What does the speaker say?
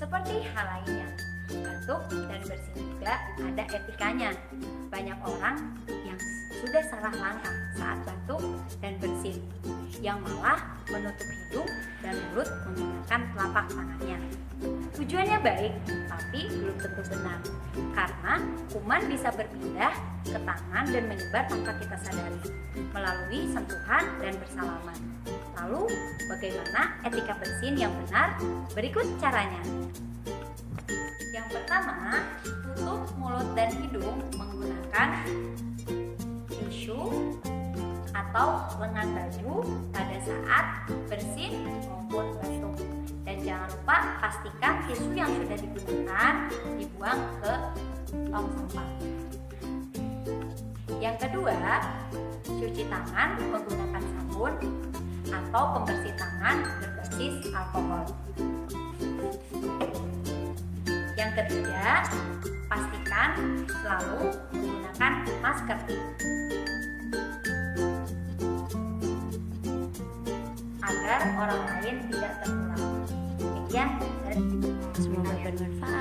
Seperti hal lainnya, batuk dan bersin juga ada etikanya. Banyak orang yang sudah salah langkah saat batuk dan bersin, yang malah menutup hidung dan mulut menggunakan telapak tangannya. Tujuannya baik, tapi belum tentu benar, karena kuman bisa berpindah ke tangan dan menyebar tanpa kita sadari, melalui sentuhan dan bersalaman. Lalu, bagaimana etika bersin yang benar? Berikut caranya. Yang pertama, tutup mulut dan hidung menggunakan tisu atau lengan baju pada saat bersin maupun batuk. Dan jangan lupa pastikan tisu yang sudah digunakan dibuang ke tong sampah. Yang kedua, cuci tangan menggunakan sabun atau pembersih tangan berbasis alkohol. Yang ketiga, pastikan selalu menggunakan masker agar orang lain tidak tertular. Semoga bermanfaat.